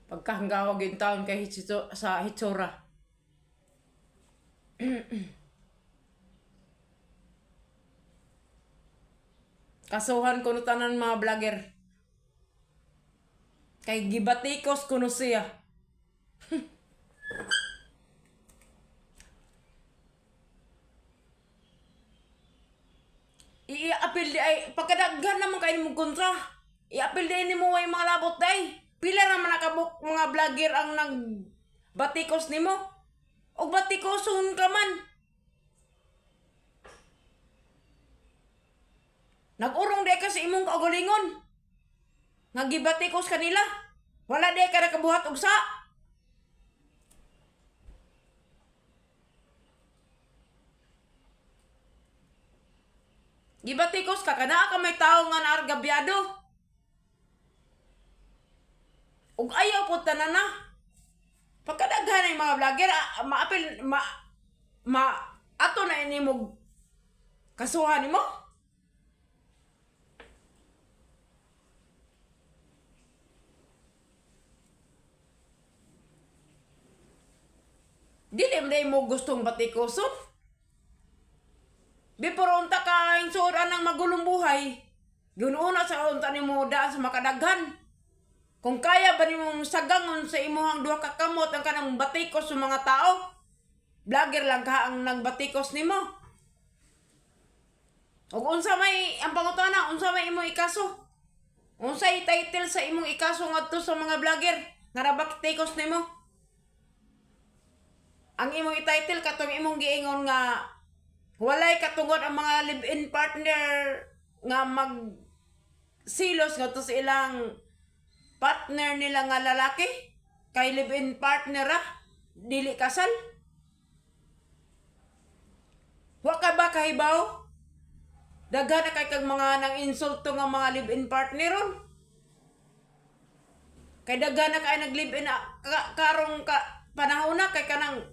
Pagkahanggawag yung taon kay sa hitsura. Kasuhan ko no tanan mga vlogger. Kay gibatikos ko no siya. I-apil di ay pagkadaghan naman kayo mong kontra. I-apil di ni mo ay mga labot day. Pila naman nakabuk mga vlogger ang nagbatikos nimo. O batikoson ka man. Nag-urong di ka sa imong kaugalingon. Nagibatikos kanila. Wala di ka nakabuhat og sa. Gibatikos ka kana ka may tao nga naargabyado. Ug ayaw po tanan na. Pagkadaghan ng mga vlogger, maapil, ato na ini mo kasuhan mo. Dili mo gustong batikoson. Before unta ka insuran ng magulong buhay, gununa sa unta ni mo daan sa makadaghan. Kung kaya ba ni mong sagangon sa imuhang duha ka kamot ang kanang batikos sa mga tao, vlogger lang ka ang nagbatikos nimo. O unsa may ang pangutana, unsa may imong ikaso? Unsay title sa imong ikaso ngadto sa mga vlogger nga nabatikos nimo? Ang imong i-title katong imong giingon nga walay katungod ang mga live-in partner nga mag silos ngadto sa ilang partner nila nga lalaki kay live-in partner dili kasal. Wa ka ba kahibaw? Daghan na kay kag mga nang insulto nga mga live-in partner ron. Kay daghan na kay nag-live-in karong panahon na kay kanang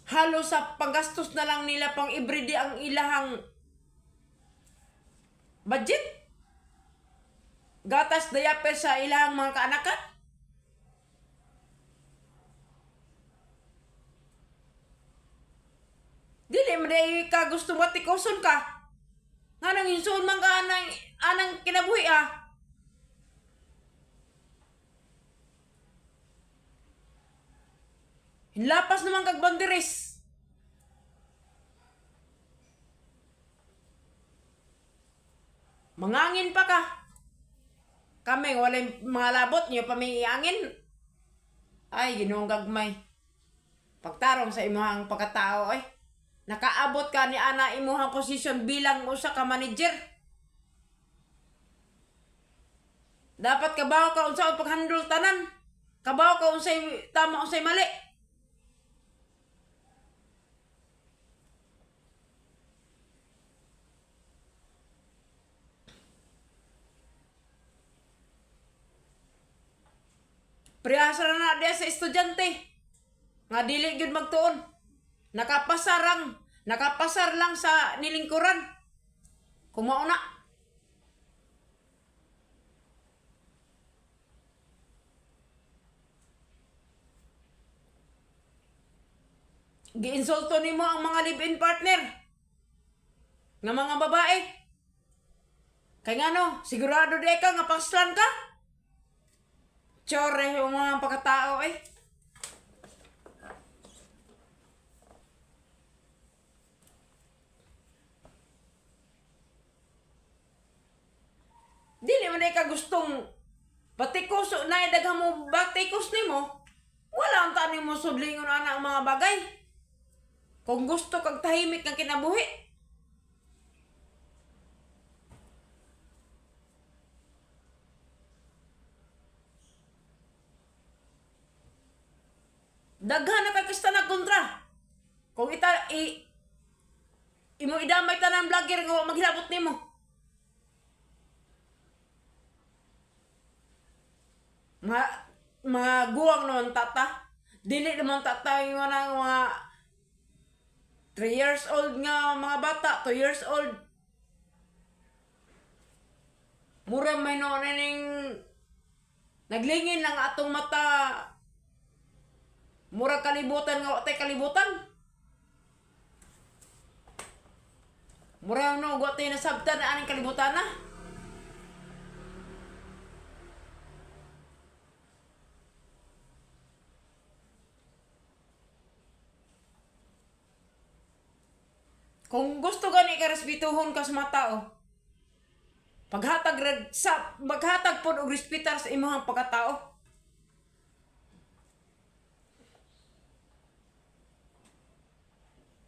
halos sa panggastos na lang nila pang everyday ang ilahang budget. Gatas dayaper sa ilang mga kaanakan. Dili man day ka gusto batikoson ka. Nga nang insun man ka anang kinabuhi Hinlapas naman kag banderes. Mangangin pa ka. Kami, walay mga labot niyo pa may iangin. Ay, Ginoong gagmay. Pagtarong sa imuhang pagkatao, nakaabot ka ni ana imuhang posisyon bilang usa ka manager. Dapat kabaw ka unsa paghandle tanan. Kabaw ka unsay tama unsay mali. Prihasa na diya sa estudyante. Nga dili gyud magtuon. Nakapasar lang sa nilingkuran. Kumao na. Giinsulto nimo ang mga live-in partner nga mga babae. Kay ngano, sigurado di ka nga paslan ka? Chore yung mga pagkatao Dili man ka gustong batikos na daghang mo batikos nimo. Wala ang tanim mo sudlingon ana ang mga bagay. Kung gusto kag tahimik kang kinabuhi. Daghan na kay kasta na kontra. Kung imo idamay tanan vlogger nga maghilabot nimo. Mga guwang naman tata. Dili naman tata yung mga 3 years old nga mga bata, 2 years old. Mura may no ning naglingin lang atong mata. Mura kalibutan nga tay kalibutan. Mura no go tay nasabtan na aning kalibutan na. Kung gusto gani ka respetuhon ka sa mga tao, maghatag pod og respetar sa imong pagkatao.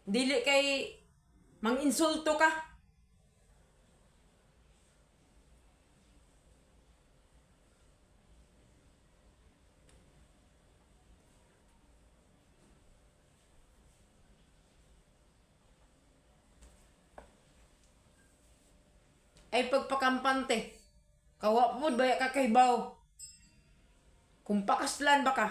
Dili kay manginsulto ka. Ay pagpakampante. Kawa po baya ka kahibaw. Kung pakaslan ba ka?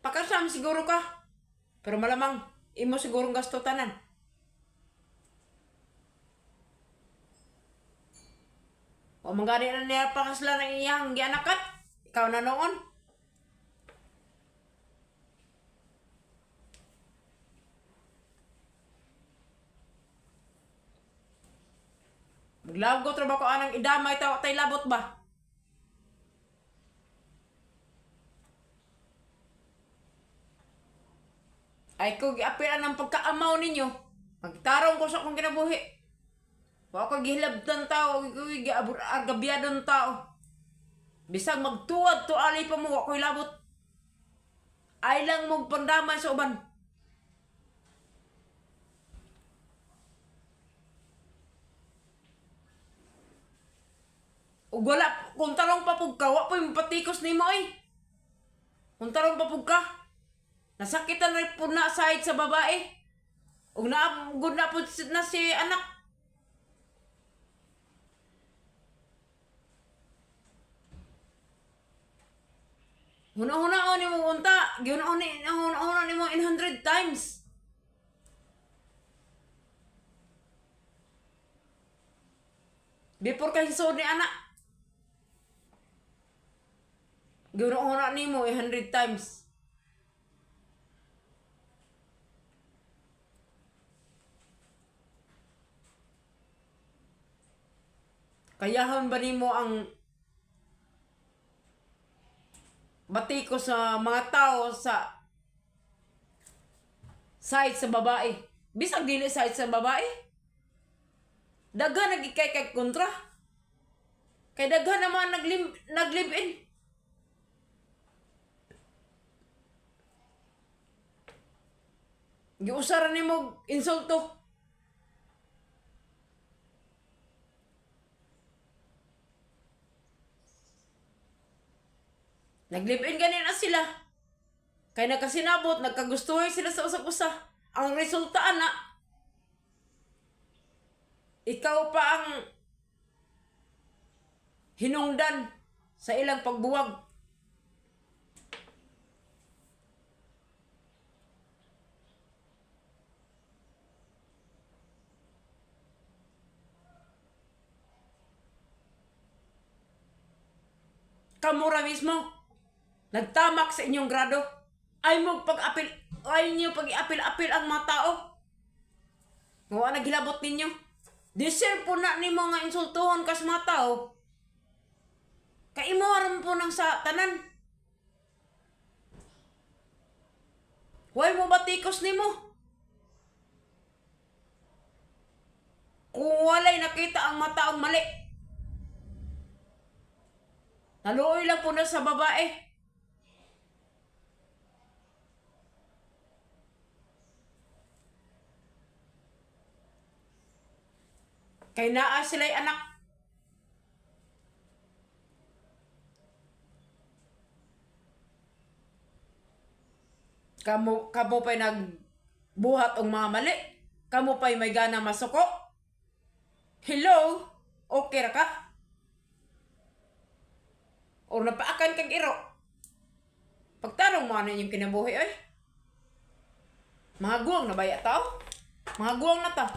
Pakaslam siguro ka. Pero malamang, imo sigurong gasto tanan. O manggani na niya pakaslan ng iyang gianakat. Ikaw na noon. Maglagot ra ba ko anang idamay tay labot ba? Ay ko giapian ang pagkaamaw ninyo. Magtarong ko sa akong kinabuhi. Wa ko gihilabtan tao, ko giagabyadon tao. Bisag magtuwad to ali pa mo wa ko labot. Ay lang mo pandamay sa uban. Ug wala kung tarong papug ka, wa po yung patikos nimo ay. Kung tarong papug ka, nasakitan na po na side sa babae. Ug naabgod na po na si anak. Huna-hunaon ni mo unta, gihuna-huna ni mo in 100 times. Before ka hisod ni anak. Gihuna-huna ni mo 100 times. Kayahon ba nimo ang batiko sa mga tao sa side sa babae? Bisag dili side sa babae. Daghan nagikay kay kontra. Kay daghan naman naglive-in. Giusaran nimo insulto. Naglive-in ganin na sila. Kay nagkasinabot, nagkagustuhay sila sa usap-usa. Ang resulta ana, ikaw pa ang hinungdan sa ilang pagbuwag. Kamura mismo, nagtamak sa inyong grado. Ay mo pag-apil-apil ang mga tao. Nga naghilabot ninyo. Deserve po na ni mga insultuhon kas mga tao. Kay imo aram po nang sa tanan. Huwag mo batikos nimo. Kung walay nakita ang mataong mali. Naluoy lang po na sa babae. Kay naa sila'y anak. Kamo pa'y nagbuhat og mga mali. Kamo pa'y may gana masuko. Hello? Okay ra ka? O napaakan kag iro? Pagtarong mo ano yung kinabuhi ay? Mga guwang na baya tao? Mga guwang na ta.